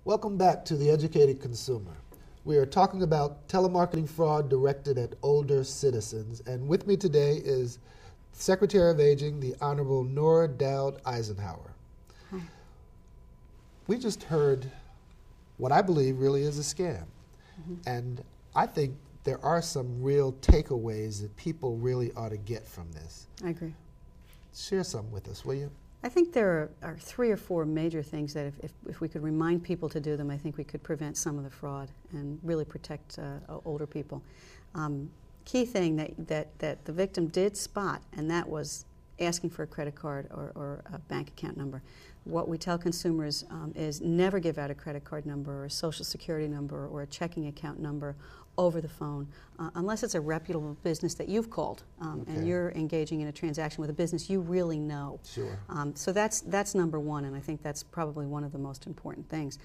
Welcome back to The Educated Consumer. We are talking about telemarketing fraud directed at older citizens, and with me today is Secretary of Aging, the Honorable Nora Dowd Eisenhower. Hi. We just heard what I believe really is a scam, and I think there are some real takeaways that people really ought to get from this. I agree. Share some with us, will you? I think there are 3 or 4 major things that if we could remind people to do them, I think we could prevent some of the fraud and really protect older people. Key thing that the victim did spot, and that was asking for a credit card or a bank account number. What we tell consumers is never give out a credit card number or a social security number or a checking account number over the phone unless it's a reputable business that you've called and you're engaging in a transaction with a business you really know. Sure. So that's number one, and I think that's probably one of the most important things.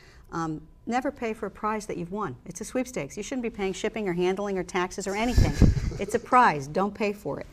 Never pay for a prize that you've won. It's a sweepstakes. You shouldn't be paying shipping or handling or taxes or anything. It's a prize. Don't pay for it.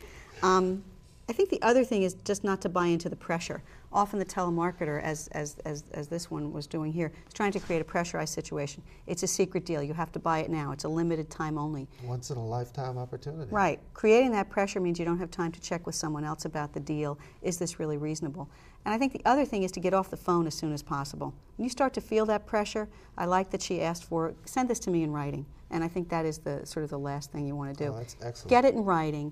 I think the other thing is just not to buy into the pressure. Often the telemarketer, as this one was doing here, is trying to create a pressurized situation. It's a secret deal. You have to buy it now. It's a limited time only. Once in a lifetime opportunity. Right. Creating that pressure means you don't have time to check with someone else about the deal. Is this really reasonable? And I think the other thing is to get off the phone as soon as possible. When you start to feel that pressure, I like that she asked for, send this to me in writing. And I think that is sort of the last thing you want to do. Oh, that's excellent. Get it in writing.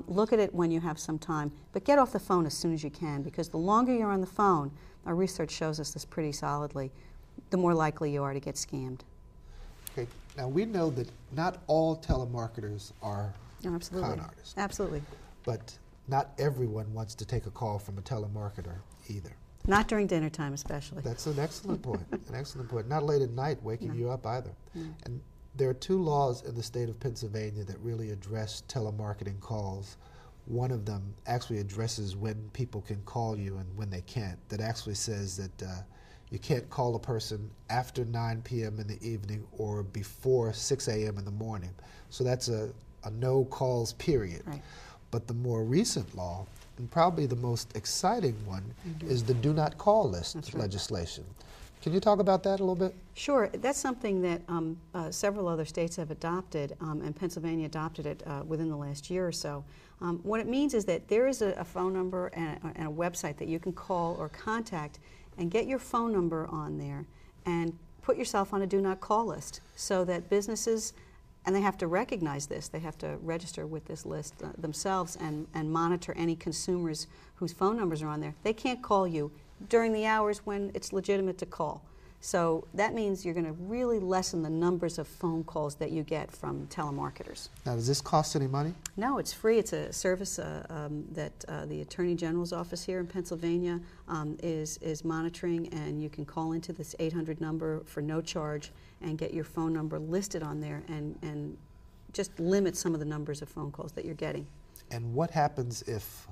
Look at it when you have some time. But get off the phone as soon as you can, because the longer you're on the phone, our research shows us this pretty solidly, the more likely you are to get scammed. Okay. Now, we know that not all telemarketers are con artists. Absolutely. But not everyone wants to take a call from a telemarketer either. Not during dinner time, especially. That's an excellent point. An excellent point. Not late at night waking you up either. No. And there are 2 laws in the state of Pennsylvania that really address telemarketing calls. One of them actually addresses when people can call you and when they can't. That actually says that you can't call a person after 9 p.m. in the evening or before 6 a.m. in the morning. So that's a no calls period. Right. But the more recent law, and probably the most exciting one, is the do not call list legislation. Can you talk about that a little bit? Sure. That's something that several other states have adopted, and Pennsylvania adopted it within the last year or so. What it means is that there is a phone number and a website that you can call or contact and get your phone number on there and put yourself on a do not call list so that businesses, and they have to recognize this, they have to register with this list themselves and monitor any consumers whose phone numbers are on there. They can't call you during the hours when it's legitimate to call. So that means you're going to really lessen the numbers of phone calls that you get from telemarketers. Now, does this cost any money? No, it's free. It's a service that the Attorney General's office here in Pennsylvania is monitoring, and you can call into this 800 number for no charge and get your phone number listed on there and just limit some of the numbers of phone calls that you're getting. And what happens if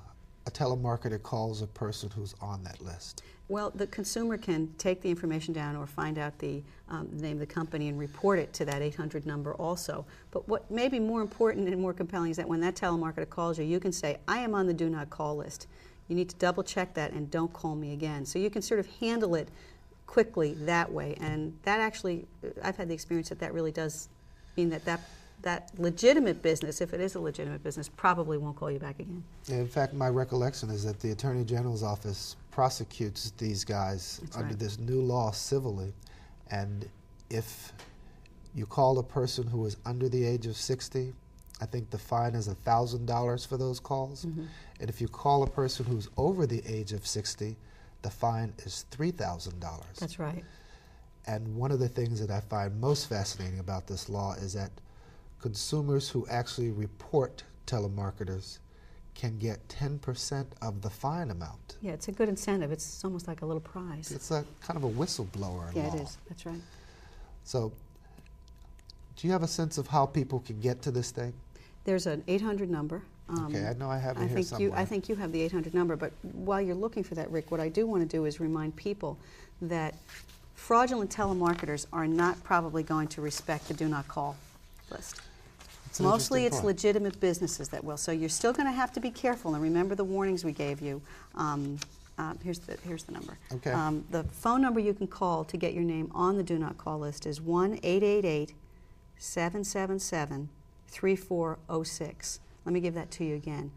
a telemarketer calls a person who's on that list? Well, the consumer can take the information down or find out the name of the company and report it to that 800 number also. But what may be more important and more compelling is that when that telemarketer calls you, you can say, I am on the do not call list. You need to double check that and don't call me again. So you can sort of handle it quickly that way. And that actually, I've had the experience that really does mean that legitimate business, if it is a legitimate business, probably won't call you back again. In fact, my recollection is that the Attorney General's office prosecutes these guys under this new law civilly, and if you call a person who is under the age of 60, I think the fine is $1,000 for those calls. And if you call a person who's over the age of 60, the fine is $3,000. That's right. And one of the things that I find most fascinating about this law is that consumers who actually report telemarketers can get 10% of the fine amount. Yeah, it's a good incentive. It's almost like a little prize. It's a kind of a whistleblower law. Yeah, it is. That's right. So, do you have a sense of how people can get to this thing? There's an 800 number. Okay, I know I have it here somewhere. I think you have the 800 number, but while you're looking for that, Rick, what I do want to do is remind people that fraudulent telemarketers are not probably going to respect the do not call list. Mostly it's legitimate businesses that will. So you're still going to have to be careful and remember the warnings we gave you. here's the number. Okay. The phone number you can call to get your name on the Do Not Call list is 1-888-777-3406. Let me give that to you again.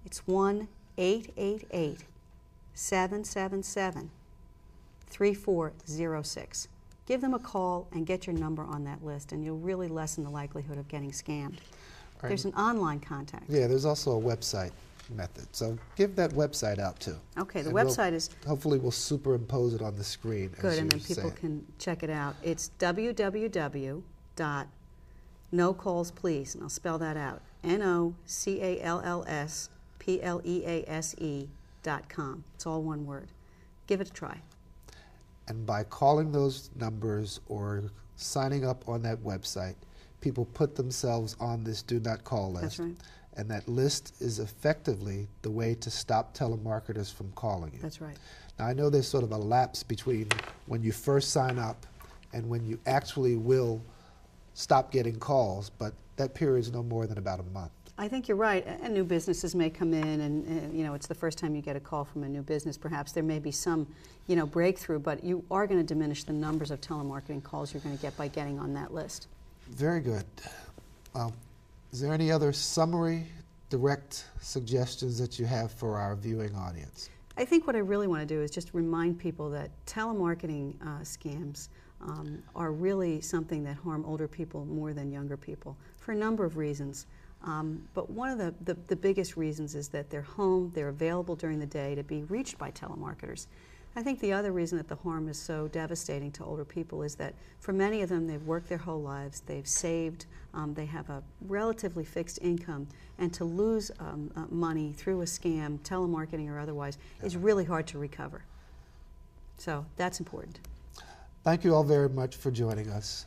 It's 1-888-777-3406. Give them a call and get your number on that list, and you'll really lessen the likelihood of getting scammed. Right. There's an online contact. Yeah, there's also a website method. So give that website out too. Okay, the And website is hopefully we'll superimpose it on the screen. good, as and you then people say it. can check it out. It's www.nocallsplease, and I'll spell that out, NOCALLSPLEASE.com. It's all one word. Give it a try. And by calling those numbers or signing up on that website, people put themselves on this Do Not Call list. That's right. And that list is effectively the way to stop telemarketers from calling you. That's right. Now, I know there's sort of a lapse between when you first sign up and when you actually will stop getting calls, but that period is no more than about a month. I think you're right. And new businesses may come in, and you know, it's the first time you get a call from a new business. Perhaps there may be some, you know, breakthrough, but you are going to diminish the numbers of telemarketing calls you're going to get by getting on that list. Very good. Is there any other summary, direct suggestions that you have for our viewing audience? I think what I really want to do is just remind people that telemarketing scams are really something that harm older people more than younger people for a number of reasons. But one of the biggest reasons is that they're home, they're available during the day to be reached by telemarketers. I think the other reason that the harm is so devastating to older people is that for many of them, they've worked their whole lives, they've saved, they have a relatively fixed income, and to lose money through a scam, telemarketing or otherwise, is really hard to recover. So that's important. Thank you all very much for joining us.